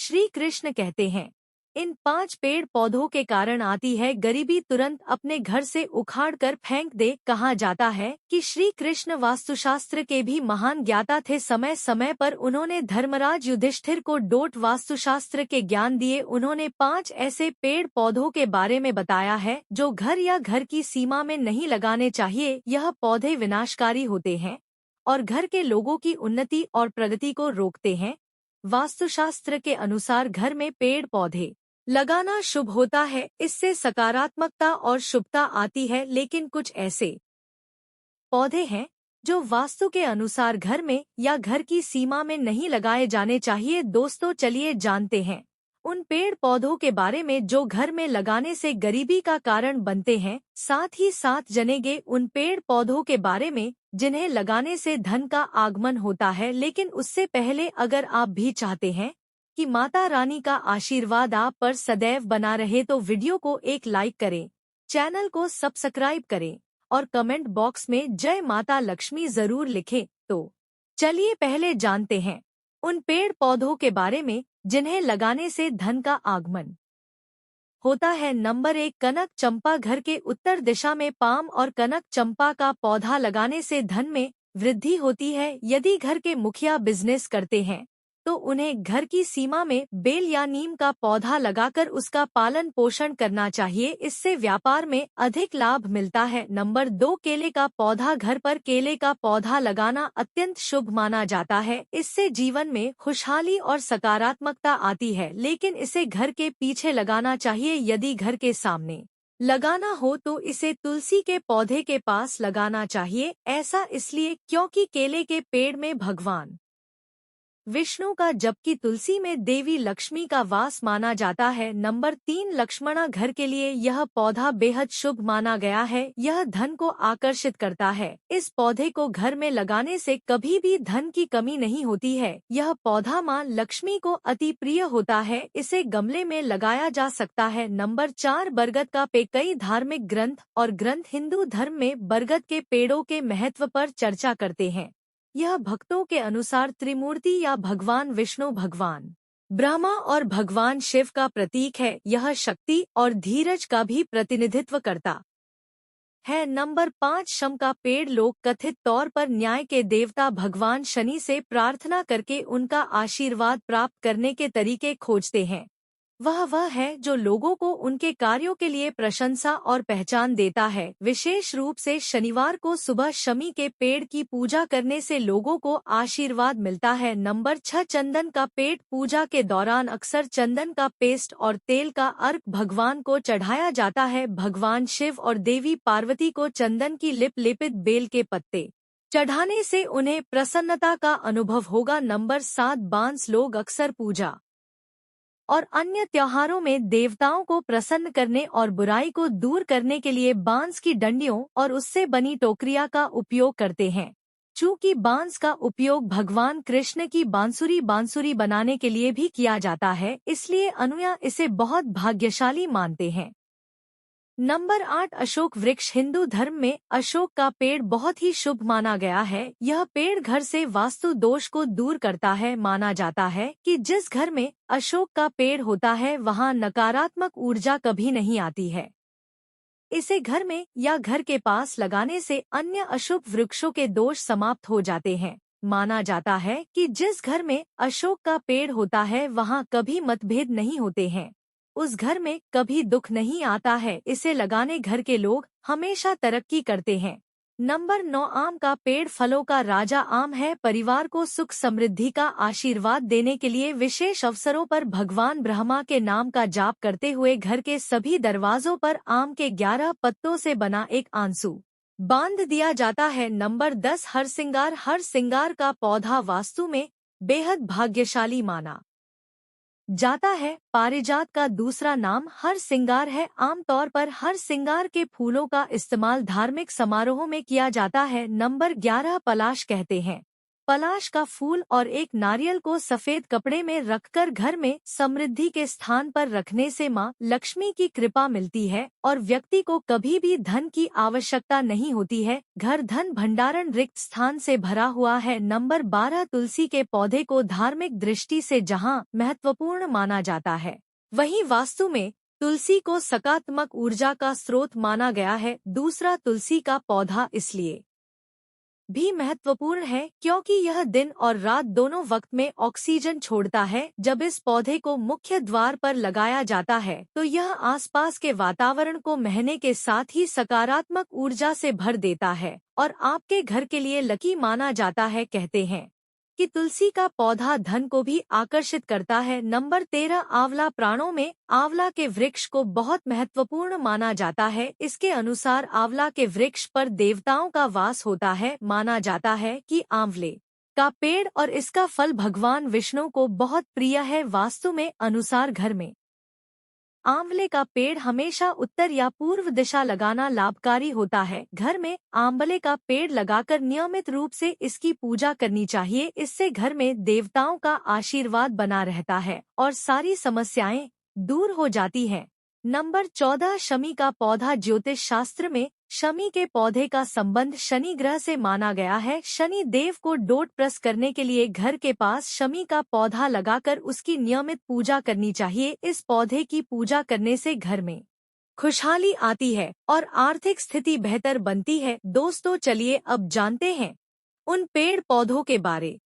श्री कृष्ण कहते हैं, इन 5 पेड़ पौधों के कारण आती है गरीबी, तुरंत अपने घर से उखाड़ कर फेंक दे। कहा जाता है कि श्री कृष्ण वास्तुशास्त्र के भी महान ज्ञाता थे। समय समय पर उन्होंने धर्मराज युधिष्ठिर को डोट वास्तुशास्त्र के ज्ञान दिए। उन्होंने 5 ऐसे पेड़ पौधों के बारे में बताया है जो घर या घर की सीमा में नहीं लगाने चाहिए। यह पौधे विनाशकारी होते हैं और घर के लोगों की उन्नति और प्रगति को रोकते हैं। वास्तुशास्त्र के अनुसार घर में पेड़ पौधे लगाना शुभ होता है, इससे सकारात्मकता और शुभता आती है। लेकिन कुछ ऐसे पौधे हैं जो वास्तु के अनुसार घर में या घर की सीमा में नहीं लगाए जाने चाहिए। दोस्तों, चलिए जानते हैं उन पेड़ पौधों के बारे में जो घर में लगाने से गरीबी का कारण बनते हैं। साथ ही साथ जनेंगे उन पेड़ पौधों के बारे में जिन्हें लगाने से धन का आगमन होता है। लेकिन उससे पहले अगर आप भी चाहते हैं कि माता रानी का आशीर्वाद आप पर सदैव बना रहे तो वीडियो को एक लाइक करें, चैनल को सब्सक्राइब करें और कमेंट बॉक्स में जय माता लक्ष्मी जरूर लिखें। तो चलिए पहले जानते हैं उन पेड़ पौधों के बारे में जिन्हें लगाने से धन का आगमन होता है। नंबर 1, कनक चंपा। घर के उत्तर दिशा में पाम और कनक चंपा का पौधा लगाने से धन में वृद्धि होती है। यदि घर के मुखिया बिजनेस करते हैं तो उन्हें घर की सीमा में बेल या नीम का पौधा लगाकर उसका पालन पोषण करना चाहिए। इससे व्यापार में अधिक लाभ मिलता है। नंबर 2, केले का पौधा। घर पर केले का पौधा लगाना अत्यंत शुभ माना जाता है। इससे जीवन में खुशहाली और सकारात्मकता आती है। लेकिन इसे घर के पीछे लगाना चाहिए। यदि घर के सामने लगाना हो तो इसे तुलसी के पौधे के पास लगाना चाहिए। ऐसा इसलिए क्योंकि केले के पेड़ में भगवान विष्णु का जबकि तुलसी में देवी लक्ष्मी का वास माना जाता है। नंबर 3, लक्ष्मणा। घर के लिए यह पौधा बेहद शुभ माना गया है। यह धन को आकर्षित करता है। इस पौधे को घर में लगाने से कभी भी धन की कमी नहीं होती है। यह पौधा मां लक्ष्मी को अति प्रिय होता है। इसे गमले में लगाया जा सकता है। नंबर 4, बरगद का पेड़। कई धार्मिक ग्रंथ और ग्रंथ हिंदू धर्म में बरगद के पेड़ों के महत्व पर चर्चा करते हैं। यह भक्तों के अनुसार त्रिमूर्ति या भगवान विष्णु, भगवान ब्रह्मा और भगवान शिव का प्रतीक है। यह शक्ति और धीरज का भी प्रतिनिधित्व करता है। नंबर 5, शम का पेड़। लोग कथित तौर पर न्याय के देवता भगवान शनि से प्रार्थना करके उनका आशीर्वाद प्राप्त करने के तरीके खोजते हैं। वह है जो लोगों को उनके कार्यों के लिए प्रशंसा और पहचान देता है। विशेष रूप से शनिवार को सुबह शमी के पेड़ की पूजा करने से लोगों को आशीर्वाद मिलता है। नंबर 6, चंदन का पेड़। पूजा के दौरान अक्सर चंदन का पेस्ट और तेल का अर्घ भगवान को चढ़ाया जाता है। भगवान शिव और देवी पार्वती को चंदन की लेपित बेल के पत्ते चढ़ाने से उन्हें प्रसन्नता का अनुभव होगा। नंबर 7, बांस। लोग अक्सर पूजा और अन्य त्योहारों में देवताओं को प्रसन्न करने और बुराई को दूर करने के लिए बांस की डंडियों और उससे बनी टोकरियां का उपयोग करते हैं। चूंकि बांस का उपयोग भगवान कृष्ण की बांसुरी बनाने के लिए भी किया जाता है, इसलिए अनुया इसे बहुत भाग्यशाली मानते हैं। नंबर 8, अशोक वृक्ष। हिंदू धर्म में अशोक का पेड़ बहुत ही शुभ माना गया है। यह पेड़ घर से वास्तु दोष को दूर करता है। माना जाता है कि जिस घर में अशोक का पेड़ होता है वहां नकारात्मक ऊर्जा कभी नहीं आती है। इसे घर में या घर के पास लगाने से अन्य अशुभ वृक्षों के दोष समाप्त हो जाते हैं। माना जाता है कि जिस घर में अशोक का पेड़ होता है वहां कभी मतभेद नहीं होते हैं, उस घर में कभी दुख नहीं आता है। इसे लगाने घर के लोग हमेशा तरक्की करते हैं। नंबर 9, आम का पेड़। फलों का राजा आम है। परिवार को सुख समृद्धि का आशीर्वाद देने के लिए विशेष अवसरों पर भगवान ब्रह्मा के नाम का जाप करते हुए घर के सभी दरवाजों पर आम के 11 पत्तों से बना एक आंसू बांध दिया जाता है। नंबर 10, हरसिंगार। हरसिंगार का पौधा वास्तु में बेहद भाग्यशाली माना जाता है। पारिजात का दूसरा नाम हर सिंगार है। आमतौर पर हर सिंगार के फूलों का इस्तेमाल धार्मिक समारोहों में किया जाता है। नंबर 11, पलाश कहते हैं पलाश का फूल और एक नारियल को सफेद कपड़े में रखकर घर में समृद्धि के स्थान पर रखने से माँ लक्ष्मी की कृपा मिलती है और व्यक्ति को कभी भी धन की आवश्यकता नहीं होती है। घर धन भंडारण रिक्त स्थान से भरा हुआ है। नंबर 12 तुलसी के पौधे को धार्मिक दृष्टि से जहाँ महत्वपूर्ण माना जाता है, वहीं वास्तु में तुलसी को सकारात्मक ऊर्जा का स्रोत माना गया है। दूसरा, तुलसी का पौधा इसलिए भी महत्वपूर्ण है क्योंकि यह दिन और रात दोनों वक्त में ऑक्सीजन छोड़ता है। जब इस पौधे को मुख्य द्वार पर लगाया जाता है तो यह आसपास के वातावरण को महने के साथ ही सकारात्मक ऊर्जा से भर देता है और आपके घर के लिए लकी माना जाता है। कहते हैं कि तुलसी का पौधा धन को भी आकर्षित करता है। नंबर 13 आंवला। प्राणों में आंवला के वृक्ष को बहुत महत्वपूर्ण माना जाता है। इसके अनुसार आंवला के वृक्ष पर देवताओं का वास होता है। माना जाता है कि आंवले का पेड़ और इसका फल भगवान विष्णु को बहुत प्रिय है। वास्तु में अनुसार घर में आंवले का पेड़ हमेशा उत्तर या पूर्व दिशा लगाना लाभकारी होता है। घर में आंवले का पेड़ लगाकर नियमित रूप से इसकी पूजा करनी चाहिए। इससे घर में देवताओं का आशीर्वाद बना रहता है और सारी समस्याएं दूर हो जाती हैं। नंबर 14 शमी का पौधा। ज्योतिष शास्त्र में शमी के पौधे का संबंध शनि ग्रह से माना गया है। शनि देव को डोट प्रस करने के लिए घर के पास शमी का पौधा लगाकर उसकी नियमित पूजा करनी चाहिए। इस पौधे की पूजा करने से घर में खुशहाली आती है और आर्थिक स्थिति बेहतर बनती है। दोस्तों, चलिए अब जानते हैं उन पेड़ पौधों के बारे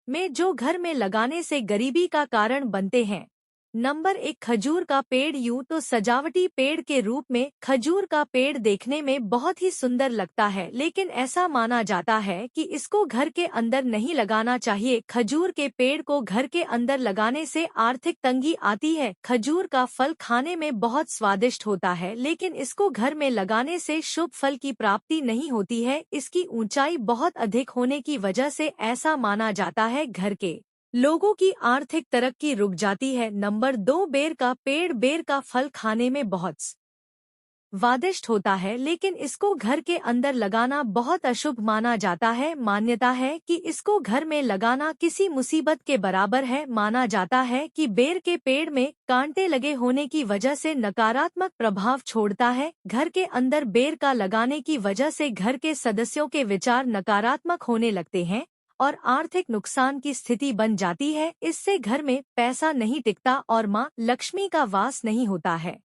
में जो घर में लगाने से गरीबी का कारण बनते हैं। नंबर 1 खजूर का पेड़। यूं तो सजावटी पेड़ के रूप में खजूर का पेड़ देखने में बहुत ही सुंदर लगता है, लेकिन ऐसा माना जाता है कि इसको घर के अंदर नहीं लगाना चाहिए। खजूर के पेड़ को घर के अंदर लगाने से आर्थिक तंगी आती है। खजूर का फल खाने में बहुत स्वादिष्ट होता है, लेकिन इसको घर में लगाने से शुभ फल की प्राप्ति नहीं होती है। इसकी ऊंचाई बहुत अधिक होने की वजह से ऐसा माना जाता है घर के लोगों की आर्थिक तरक्की रुक जाती है। नंबर 2 बेर का पेड़। बेर का फल खाने में बहुत स्वादिष्ट होता है, लेकिन इसको घर के अंदर लगाना बहुत अशुभ माना जाता है। मान्यता है कि इसको घर में लगाना किसी मुसीबत के बराबर है। माना जाता है कि बेर के पेड़ में कांटे लगे होने की वजह से नकारात्मक प्रभाव छोड़ता है। घर के अंदर बेर का लगाने की वजह से घर के सदस्यों के विचार नकारात्मक होने लगते हैं और आर्थिक नुकसान की स्थिति बन जाती है। इससे घर में पैसा नहीं टिकता और मां लक्ष्मी का वास नहीं होता है।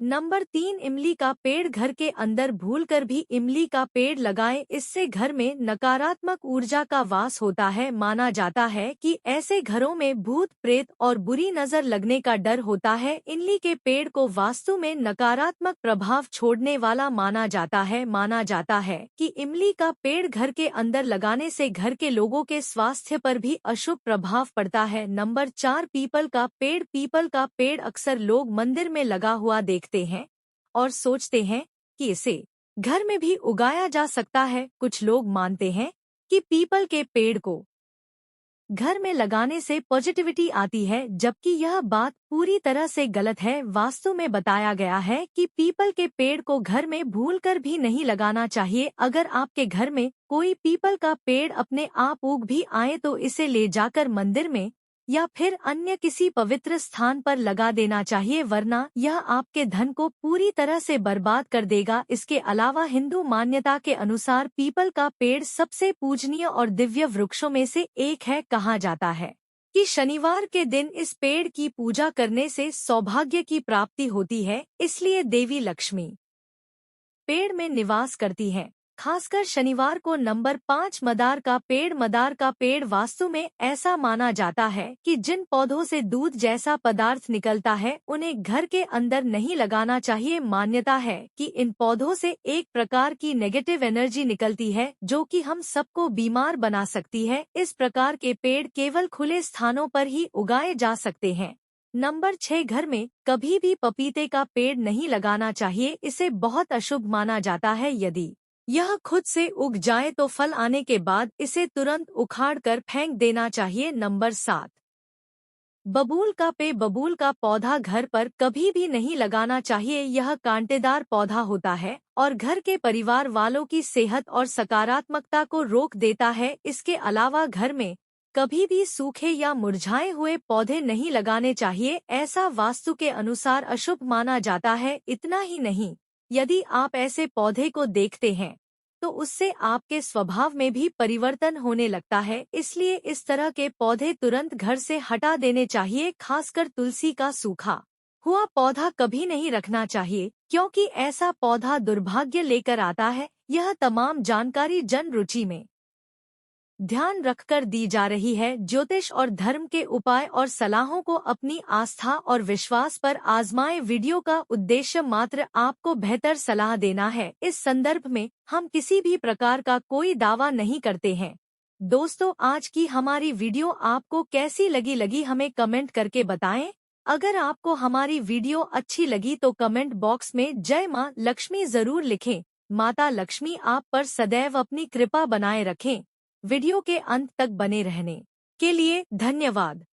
नंबर 3 इमली का पेड़। घर के अंदर भूलकर भी इमली का पेड़ लगाएं, इससे घर में नकारात्मक ऊर्जा का वास होता है। माना जाता है कि ऐसे घरों में भूत प्रेत और बुरी नजर लगने का डर होता है। इमली के पेड़ को वास्तु में नकारात्मक प्रभाव छोड़ने वाला माना जाता है। माना जाता है कि इमली का पेड़ घर के अंदर लगाने से घर के लोगों के स्वास्थ्य पर भी अशुभ प्रभाव पड़ता है। नंबर 4 पीपल का पेड़। पीपल का पेड़ अक्सर लोग मंदिर में लगा हुआ देखते हैं और सोचते हैं कि इसे घर में भी उगाया जा सकता है। कुछ लोग मानते हैं कि पीपल के पेड़ को घर में लगाने से पॉजिटिविटी आती है, जबकि यह बात पूरी तरह से गलत है। वास्तु में बताया गया है कि पीपल के पेड़ को घर में भूलकर भी नहीं लगाना चाहिए। अगर आपके घर में कोई पीपल का पेड़ अपने आप उग भी आए तो इसे ले जाकर मंदिर में या फिर अन्य किसी पवित्र स्थान पर लगा देना चाहिए, वरना यह आपके धन को पूरी तरह से बर्बाद कर देगा। इसके अलावा हिंदू मान्यता के अनुसार पीपल का पेड़ सबसे पूजनीय और दिव्य वृक्षों में से एक है। कहा जाता है कि शनिवार के दिन इस पेड़ की पूजा करने से सौभाग्य की प्राप्ति होती है, इसलिए देवी लक्ष्मी पेड़ में निवास करती हैं। खासकर शनिवार को। नंबर 5 मदार का पेड़। मदार का पेड़ वास्तु में ऐसा माना जाता है कि जिन पौधों से दूध जैसा पदार्थ निकलता है उन्हें घर के अंदर नहीं लगाना चाहिए। मान्यता है कि इन पौधों से एक प्रकार की नेगेटिव एनर्जी निकलती है जो कि हम सबको बीमार बना सकती है। इस प्रकार के पेड़ केवल खुले स्थानों पर ही उगाए जा सकते हैं। नंबर 6 घर में कभी भी पपीते का पेड़ नहीं लगाना चाहिए। इसे बहुत अशुभ माना जाता है। यदि यह खुद से उग जाए तो फल आने के बाद इसे तुरंत उखाड़ कर फेंक देना चाहिए। नंबर 7 बबूल का पेड़। बबूल का पौधा घर पर कभी भी नहीं लगाना चाहिए। यह कांटेदार पौधा होता है और घर के परिवार वालों की सेहत और सकारात्मकता को रोक देता है। इसके अलावा घर में कभी भी सूखे या मुरझाए हुए पौधे नहीं लगाने चाहिए, ऐसा वास्तु के अनुसार अशुभ माना जाता है। इतना ही नहीं, यदि आप ऐसे पौधे को देखते हैं तो उससे आपके स्वभाव में भी परिवर्तन होने लगता है। इसलिए इस तरह के पौधे तुरंत घर से हटा देने चाहिए। खासकर तुलसी का सूखा हुआ पौधा कभी नहीं रखना चाहिए, क्योंकि ऐसा पौधा दुर्भाग्य लेकर आता है। यह तमाम जानकारी जन रुचि में ध्यान रखकर दी जा रही है। ज्योतिष और धर्म के उपाय और सलाहों को अपनी आस्था और विश्वास पर आजमाएं। वीडियो का उद्देश्य मात्र आपको बेहतर सलाह देना है। इस संदर्भ में हम किसी भी प्रकार का कोई दावा नहीं करते हैं। दोस्तों, आज की हमारी वीडियो आपको कैसी लगी हमें कमेंट करके बताएं। अगर आपको हमारी वीडियो अच्छी लगी तो कमेंट बॉक्स में जय मां लक्ष्मी जरूर लिखें। माता लक्ष्मी आप पर सदैव अपनी कृपा बनाए रखें। वीडियो के अंत तक बने रहने के लिए धन्यवाद।